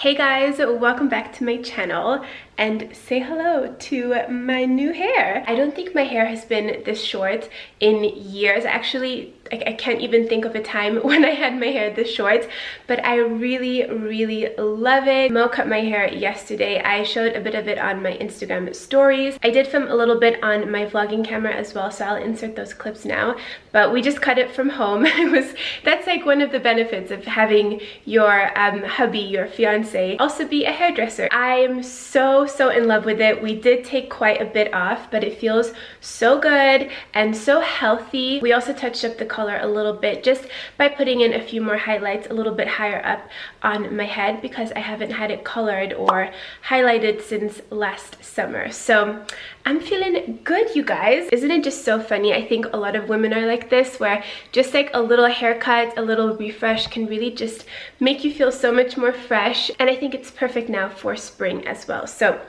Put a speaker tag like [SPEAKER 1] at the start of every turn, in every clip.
[SPEAKER 1] Hey guys, welcome back to my channel and say hello to my new hair. I don't think my hair has been this short in years. Actually, I can't even think of a time when I had my hair this short, but I really love it. Mo cut my hair yesterday. I showed a bit of it on my Instagram stories. I did film a little bit on my vlogging camera as well, so I'll insert those clips now, but we just cut it from home. That's like one of the benefits of having your hubby, your fiance, also be a hairdresser. I am so in love with it. We did take quite a bit off, but it feels so good and so healthy. We also touched up the color a little bit just by putting in a few more highlights a little bit higher up on my head because I haven't had it colored or highlighted since last summer. So I'm feeling good, you guys. Isn't it just so funny? I think a lot of women are like this, where just like a little haircut, a little refresh can really just make you feel so much more fresh. And I think it's perfect now for spring as well. So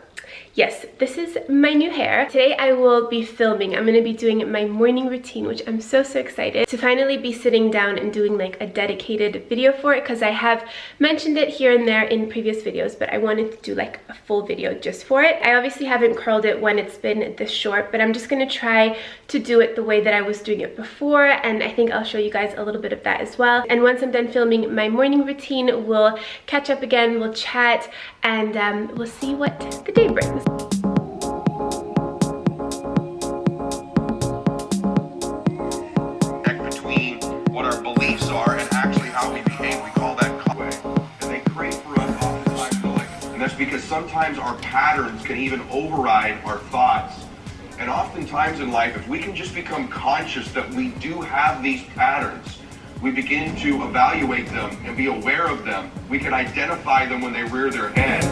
[SPEAKER 1] yes, this is my new hair. Today I will be filming. I'm gonna be doing my morning routine, which I'm so excited to finally be sitting down and doing like a dedicated video for it, because I have mentioned it here and there in previous videos, but I wanted to do like a full video just for it. I obviously haven't curled it when it's been this short, but I'm just gonna try to do it the way that I was doing it before, and I think I'll show you guys a little bit of that as well. And once I'm done filming my morning routine, we'll catch up again, we'll chat, and we'll see what the day brings.
[SPEAKER 2] Between what our beliefs are and actually how we behave, we call that way. And they create for us oftentimes, and that's because sometimes our patterns can even override our thoughts. And oftentimes in life, if we can just become conscious that we do have these patterns, we begin to evaluate them and be aware of them. We can identify them when they rear their head.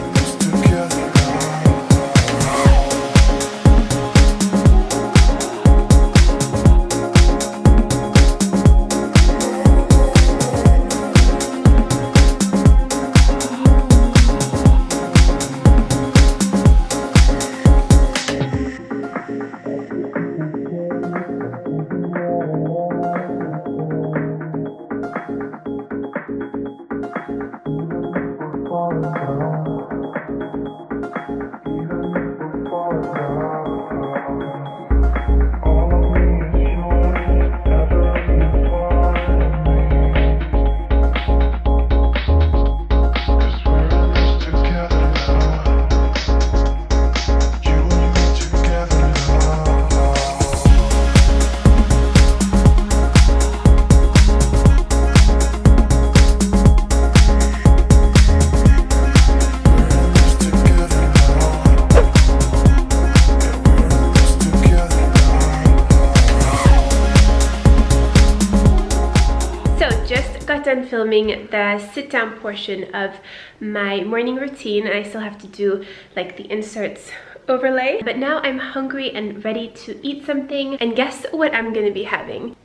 [SPEAKER 1] Done filming the sit down portion of my morning routine. I still have to do like the inserts overlay, but now I'm hungry and ready to eat something, and guess what I'm gonna be having?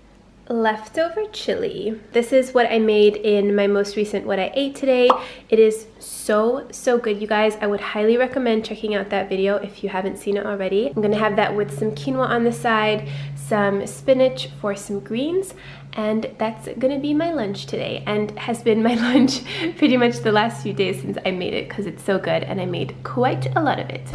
[SPEAKER 1] Leftover chili. This is what I made in my most recent What I Ate Today. It is so good, you guys. I would highly recommend checking out that video if you haven't seen it already. I'm gonna have that with some quinoa on the side, some spinach for some greens, and that's gonna be my lunch today, and has been my lunch pretty much the last few days since I made it, because it's so good and I made quite a lot of it.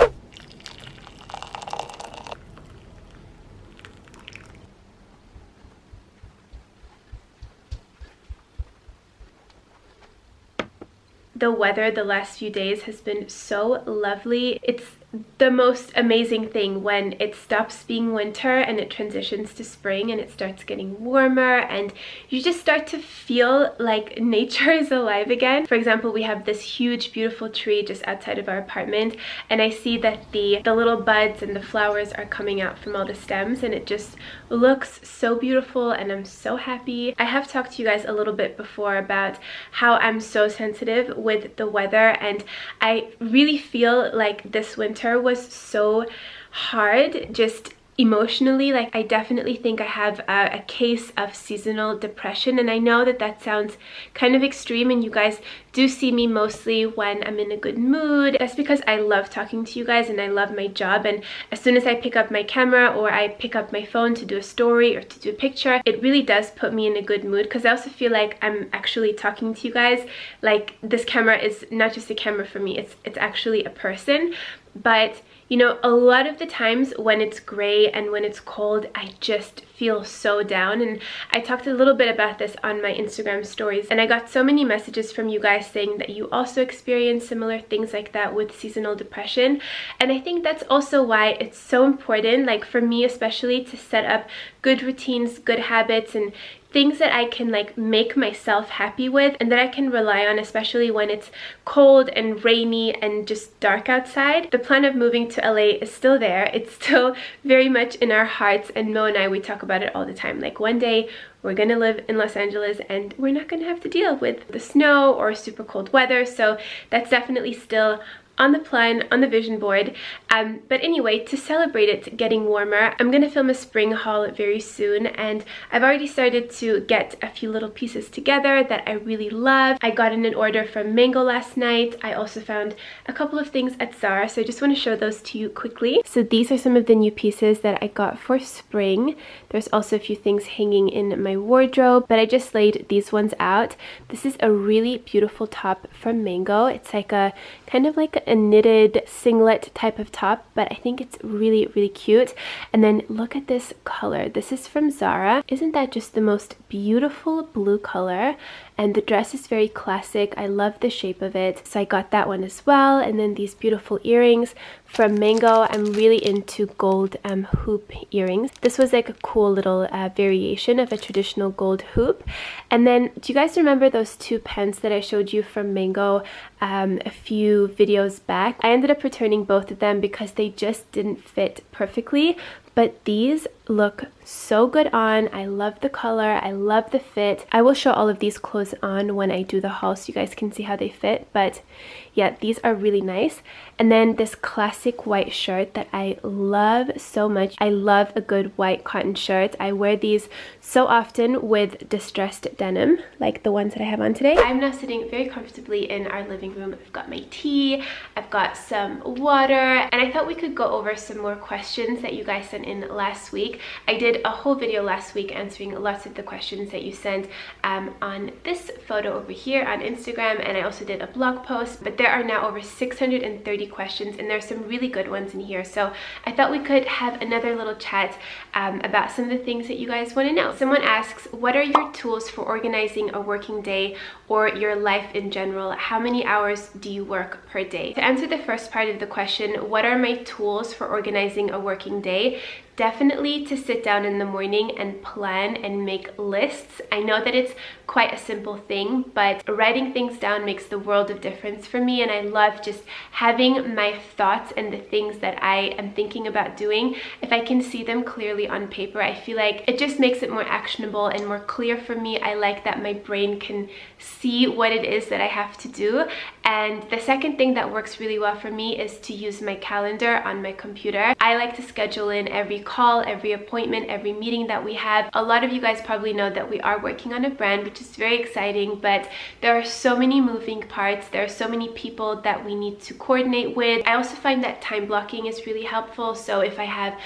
[SPEAKER 1] The weather the last few days has been so lovely. It's the most amazing thing when it stops being winter and it transitions to spring and it starts getting warmer, and you just start to feel like nature is alive again. For example, we have this huge beautiful tree just outside of our apartment, and I see that the little buds and the flowers are coming out from all the stems, and it just looks so beautiful, and I'm so happy. I have talked to you guys a little bit before about how I'm so sensitive with the weather, and I really feel like this winter was so hard just emotionally, like I definitely think I have a case of seasonal depression, and I know that that sounds kind of extreme, and you guys do see me mostly when I'm in a good mood. That's because I love talking to you guys and I love my job, and as soon as I pick up my camera or I pick up my phone to do a story or to do a picture, it really does put me in a good mood, because I also feel like I'm actually talking to you guys. Like, this camera is not just a camera for me, it's actually a person. But you know, a lot of the times when it's gray and when it's cold, I just feel so down. And I talked a little bit about this on my Instagram stories, and I got so many messages from you guys saying that you also experience similar things like that with seasonal depression. And I think that's also why it's so important, like for me especially, to set up good routines, good habits, and things that I can like make myself happy with and that I can rely on, especially when it's cold and rainy and just dark outside. The plan of moving to LA is still there. It's still very much in our hearts, and Mo and I, we talk about it all the time. Like, one day we're gonna live in Los Angeles and we're not gonna have to deal with the snow or super cold weather. So that's definitely still on the plan, on the vision board. But anyway, to celebrate it getting warmer, I'm gonna film a spring haul very soon, and I've already started to get a few little pieces together that I really love. I got in an order from Mango last night. I also found a couple of things at Zara, so I just want to show those to you quickly. So these are some of the new pieces that I got for spring. There's also a few things hanging in my wardrobe, but I just laid these ones out. This is a really beautiful top from Mango. It's like a kind of like a knitted singlet type of top, but I think it's really, really cute. And then look at this color. This is from Zara. Isn't that just the most beautiful blue color? And the dress is very classic. I love the shape of it, so I got that one as well. And then these beautiful earrings from Mango. I'm really into gold hoop earrings. This was like a cool little variation of a traditional gold hoop. And then, do you guys remember those two pens that I showed you from Mango a few videos back? I ended up returning both of them because they just didn't fit perfectly. But these look so good on. I love the color. I love the fit. I will show all of these clothes on when I do the haul so you guys can see how they fit. But yeah, these are really nice. And then this classic white shirt that I love so much. I love a good white cotton shirt. I wear these so often with distressed denim, like the ones that I have on today. I'm now sitting very comfortably in our living room. I've got my tea, I've got some water, and I thought we could go over some more questions that you guys sent in last week. I did a whole video last week answering lots of the questions that you sent on this photo over here on Instagram, and I also did a blog post. But there are now over 630 questions, and there's some really good ones in here, so I thought we could have another little chat about some of the things that you guys want to know. Someone asks, what are your tools for organizing a working day or your life in general? How many hours do you work per day? To answer the first part of the question, what are my tools for organizing a working day? Definitely to sit down in the morning and plan and make lists. I know that it's quite a simple thing, but writing things down makes the world of difference for me, and I love just having my thoughts and the things that I am thinking about doing. If I can see them clearly on paper, I feel like it just makes it more actionable and more clear for me. I like that my brain can see what it is that I have to do. And the second thing that works really well for me is to use my calendar on my computer. I like to schedule in every call, every appointment, every meeting that we have. A lot of you guys probably know that we are working on a brand, which is very exciting, but there are so many moving parts. There are so many people that we need to coordinate with. I also find that time blocking is really helpful. So if I have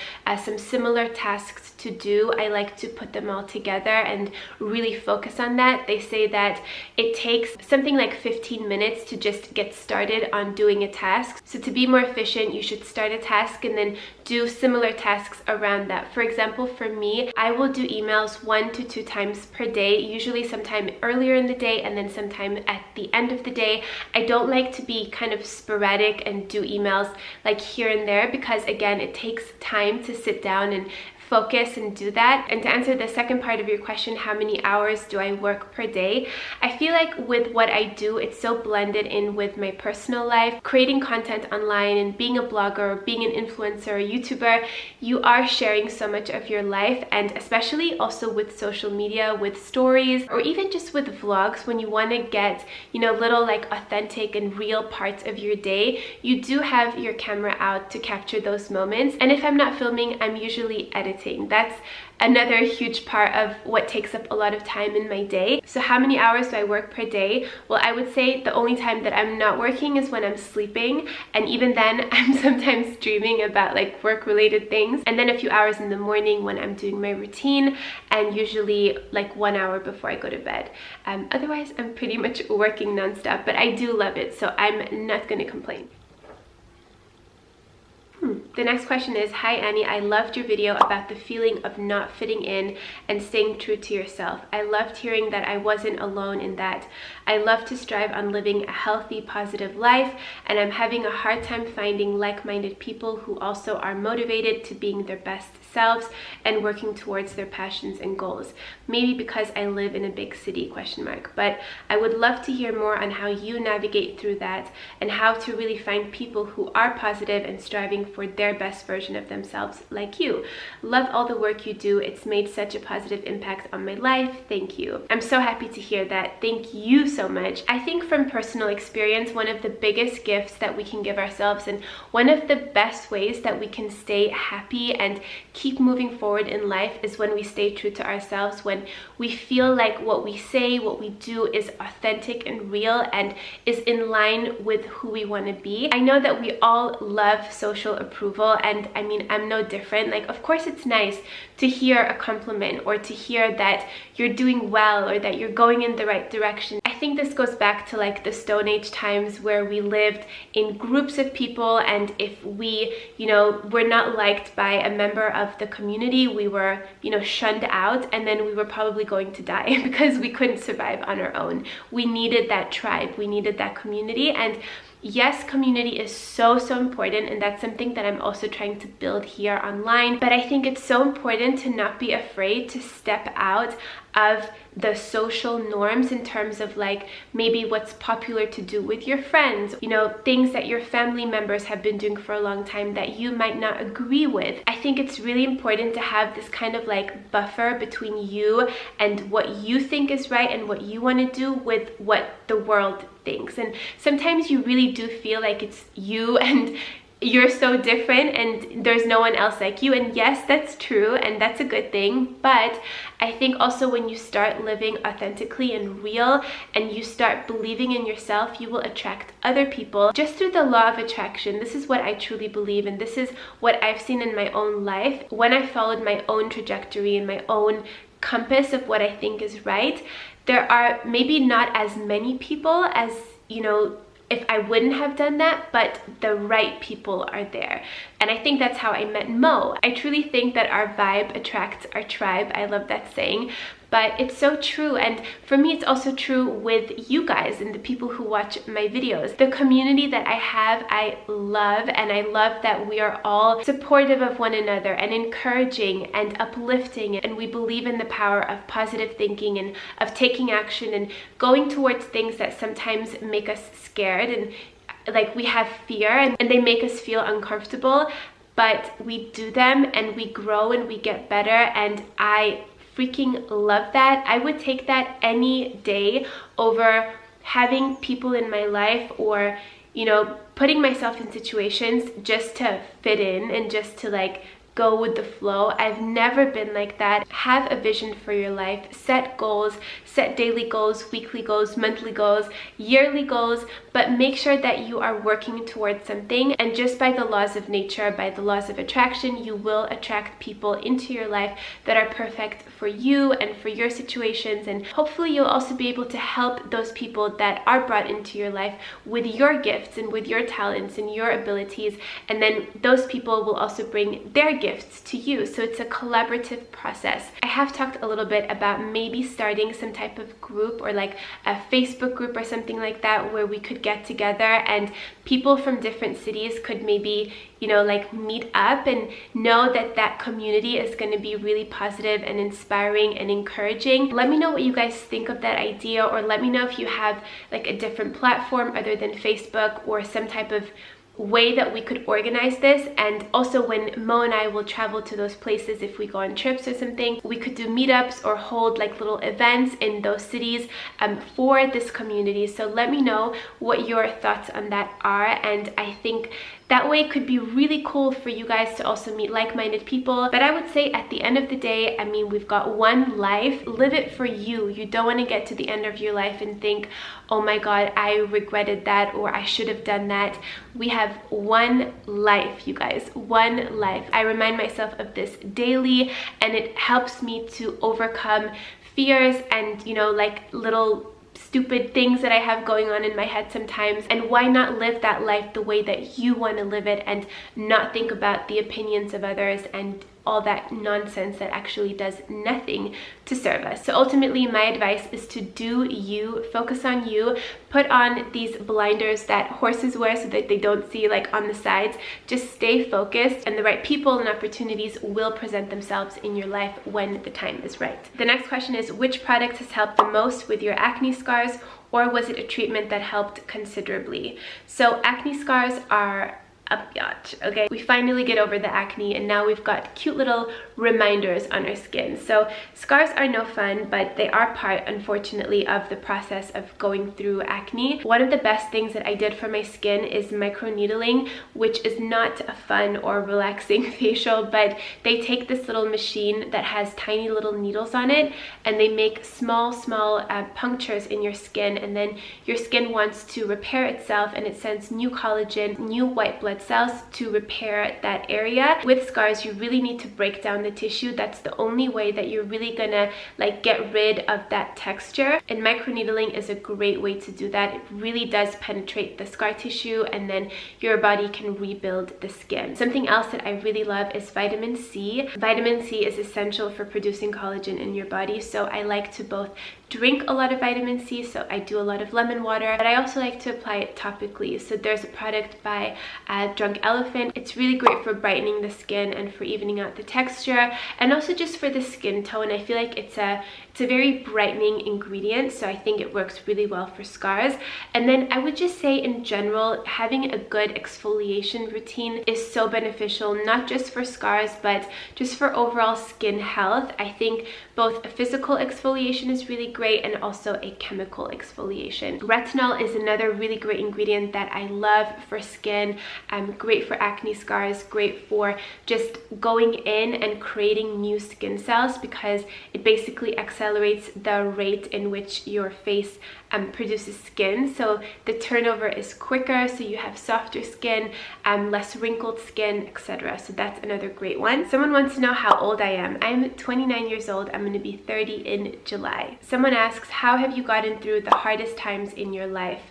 [SPEAKER 1] some similar tasks to do, I like to put them all together and really focus on that. They say that it takes something like 15 minutes to just get started on doing a task. So to be more efficient, you should start a task and then do similar tasks around that. For example, for me, I will do emails 1 to 2 times per day, usually sometime earlier in the day and then sometime at the end of the day. I don't like to be kind of sporadic and do emails like here and there, because again, it takes time to sit down and focus and do that. And to answer the second part of your question, how many hours do I work per day? I feel like with what I do, it's so blended in with my personal life. Creating content online and being a blogger, being an influencer, a YouTuber, you are sharing so much of your life, and especially also with social media, with stories, or even just with vlogs, when you want to get, you know, little like authentic and real parts of your day, you do have your camera out to capture those moments. And if I'm not filming, I'm usually editing. That's another huge part of what takes up a lot of time in my day. So how many hours do I work per day? Well, I would say the only time that I'm not working is when I'm sleeping, and even then I'm sometimes dreaming about like work-related things, and then a few hours in the morning when I'm doing my routine, and usually like 1 hour before I go to bed. Otherwise, I'm pretty much working non-stop, but I do love it, so I'm not gonna complain. The next question is, hi Annie, I loved your video about the feeling of not fitting in and staying true to yourself. I loved hearing that I wasn't alone in that. I love to strive on living a healthy, positive life, and I'm having a hard time finding like-minded people who also are motivated to being their best selves and working towards their passions and goals. Maybe because I live in a big city, ? But I would love to hear more on how you navigate through that and how to really find people who are positive and striving for their best version of themselves like you. Love all the work you do. It's made such a positive impact on my life. Thank you. I'm so happy to hear that. Thank you so much. I think from personal experience, one of the biggest gifts that we can give ourselves, and one of the best ways that we can stay happy and keep moving forward in life, is when we stay true to ourselves, when we feel like what we say, what we do is authentic and real and is in line with who we want to be. I know that we all love social approval, and I mean, I'm no different. Like, of course it's nice to hear a compliment or to hear that you're doing well or that you're going in the right direction. I think this goes back to like the Stone Age times where we lived in groups of people, and if we, you know, were not liked by a member of the community, we were, you know, shunned out, and then we were probably going to die because we couldn't survive on our own. We needed that tribe, we needed that community, and yes, community is so important, and that's something that I'm also trying to build here online. But I think it's so important to not be afraid to step out of the social norms in terms of like maybe what's popular to do with your friends, you know, things that your family members have been doing for a long time that you might not agree with. I think it's really important to have this kind of like buffer between you and what you think is right and what you want to do with what the world thinks. And sometimes you really do feel like it's you and you're so different and there's no one else like you, and yes, that's true and that's a good thing. But I think also when you start living authentically and real and you start believing in yourself, you will attract other people just through the law of attraction. This is what I truly believe, and this is what I've seen in my own life when I followed my own trajectory and my own compass of what I think is right. There are maybe not as many people as, you know, if I wouldn't have done that, but the right people are there. And I think that's how I met Mo. I truly think that our vibe attracts our tribe. I love that saying, but it's so true. And for me, it's also true with you guys and the people who watch my videos. The community that I have, I love, and I love that we are all supportive of one another and encouraging and uplifting, and we believe in the power of positive thinking and of taking action and going towards things that sometimes make us scared and like we have fear and they make us feel uncomfortable, but we do them and we grow and we get better, and I freaking love that. I would take that any day over having people in my life or, you know, putting myself in situations just to fit in and just to like go with the flow. I've never been like that. Have a vision for your life, set goals, set daily goals, weekly goals, monthly goals, yearly goals, but make sure that you are working towards something. And just by the laws of nature, by the laws of attraction, you will attract people into your life that are perfect for you and for your situations. And hopefully you'll also be able to help those people that are brought into your life with your gifts and with your talents and your abilities. And then those people will also bring their gifts gifts to you. So it's a collaborative process. I have talked a little bit about maybe starting some type of group, or like a Facebook group or something like that, where we could get together and people from different cities could maybe, you know, like meet up and know that that community is going to be really positive and inspiring and encouraging. Let me know what you guys think of that idea, or let me know if you have like a different platform other than Facebook, or some type of way that we could organize this. And also, when Mo and I will travel to those places, if we go on trips or something, we could do meetups or hold like little events in those cities for this community. So let me know what your thoughts on that are, and I think that way it could be really cool for you guys to also meet like-minded people. But I would say at the end of the day, I mean, we've got one life. Live it for you. You don't want to get to the end of your life and think, oh my God, I regretted that, or I should have done that. We have one life, you guys, one life. I remind myself of this daily, and it helps me to overcome fears and, you know, like little stupid things that I have going on in my head sometimes. And why not live that life the way that you want to live it, and not think about the opinions of others and all that nonsense that actually does nothing to serve us. So ultimately, my advice is to do you, focus on you, put on these blinders that horses wear so that they don't see like on the sides. Just stay focused, and the right people and opportunities will present themselves in your life when the time is right. The next question is, which product has helped the most with your acne scars, or was it a treatment that helped considerably? So acne scars are a biatch, okay? We finally get over the acne, and now we've got cute little reminders on our skin. So scars are no fun, but they are part, unfortunately, of the process of going through acne. One of the best things that I did for my skin is microneedling, which is not a fun or relaxing facial, but they take this little machine that has tiny little needles on it, and they make small punctures in your skin, and then your skin wants to repair itself, and it sends new collagen, new white blood cells to repair that area. With scars, you really need to break down the tissue. That's the only way that you're really gonna like get rid of that texture, and microneedling is a great way to do that. It really does penetrate the scar tissue, and then your body can rebuild the skin. Something else that I really love is vitamin C. Vitamin C is essential for producing collagen in your body, so I like to both drink a lot of vitamin C, so I do a lot of lemon water, but I also like to apply it topically. So there's a product by Drunk Elephant. It's really great for brightening the skin and for evening out the texture, and also just for the skin tone. I feel like it's a very brightening ingredient, so I think it works really well for scars. And then I would just say, in general, having a good exfoliation routine is so beneficial, not just for scars, but just for overall skin health. I think both a physical exfoliation is really great, and also a chemical exfoliation. Retinol is another really great ingredient that I love for skin. Great for acne scars, great for just going in and creating new skin cells, because it basically accelerates the rate in which your face produces skin. So the turnover is quicker, so you have softer skin, less wrinkled skin, etc. So that's another great one. Someone wants to know how old I am. I'm 29 years old. I'm going to be 30 in July. Someone asks, how have you gotten through the hardest times in your life?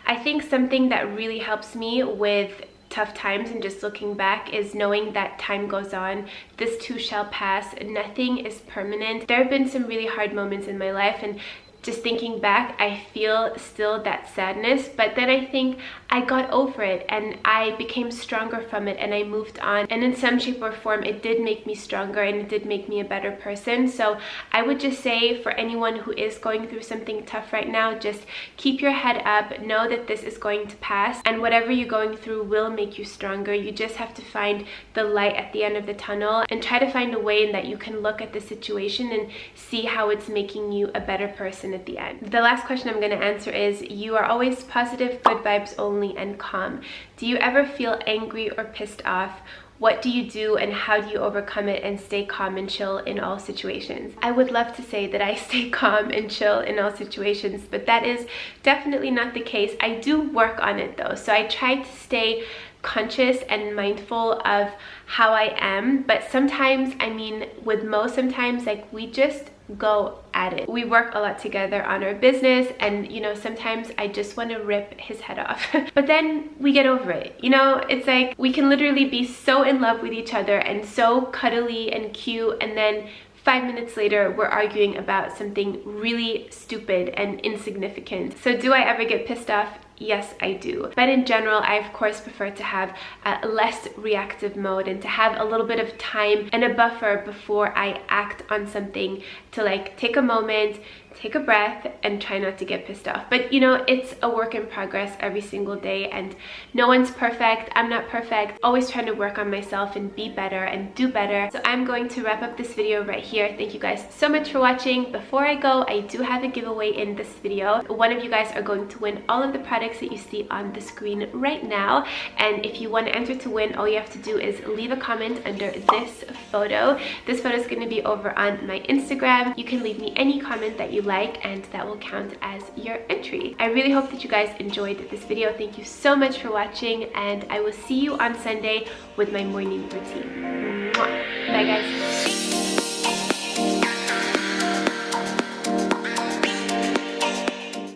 [SPEAKER 1] I think something that really helps me with tough times and just looking back is knowing that time goes on. This too shall pass. Nothing is permanent. There have been some really hard moments in my life, and just thinking back, I feel still that sadness, but then I think I got over it and I became stronger from it, and I moved on. And in some shape or form, it did make me stronger, and it did make me a better person. So I would just say, for anyone who is going through something tough right now, just keep your head up, know that this is going to pass, and whatever you're going through will make you stronger. You just have to find the light at the end of the tunnel, and try to find a way in that you can look at the situation and see how it's making you a better person at the end. The last question I'm going to answer is, you are always positive, good vibes only, and calm. Do you ever feel angry or pissed off? What do you do, and how do you overcome it and stay calm and chill in all situations? I would love to say that I stay calm and chill in all situations, but that is definitely not the case. I do work on it though, so I try to stay conscious and mindful of how I am. But sometimes, I mean, with Mo, sometimes like we just go at it. We work a lot together on our business, and you know, sometimes I just want to rip his head off. But then we get over it. You know, it's like we can literally be so in love with each other and so cuddly and cute, and then 5 minutes later, we're arguing about something really stupid and insignificant. So do I ever get pissed off? Yes, I do. But in general, I of course prefer to have a less reactive mode and to have a little bit of time and a buffer before I act on something, to like take a moment, take a breath, and try not to get pissed off. But you know, it's a work in progress every single day, and no one's perfect. I'm not perfect. Always trying to work on myself and be better and do better. So I'm going to wrap up this video right here. Thank you guys so much for watching. Before I go, I do have a giveaway in this video. One of you guys are going to win all of the products that you see on the screen right now. And if you want to enter to win, all you have to do is leave a comment under this photo. This photo is going to be over on my Instagram. You can leave me any comment that you like, and that will count as your entry. I really hope that you guys enjoyed this video. Thank you so much for watching, and I will see you on Sunday with my morning routine. Mwah. Bye guys.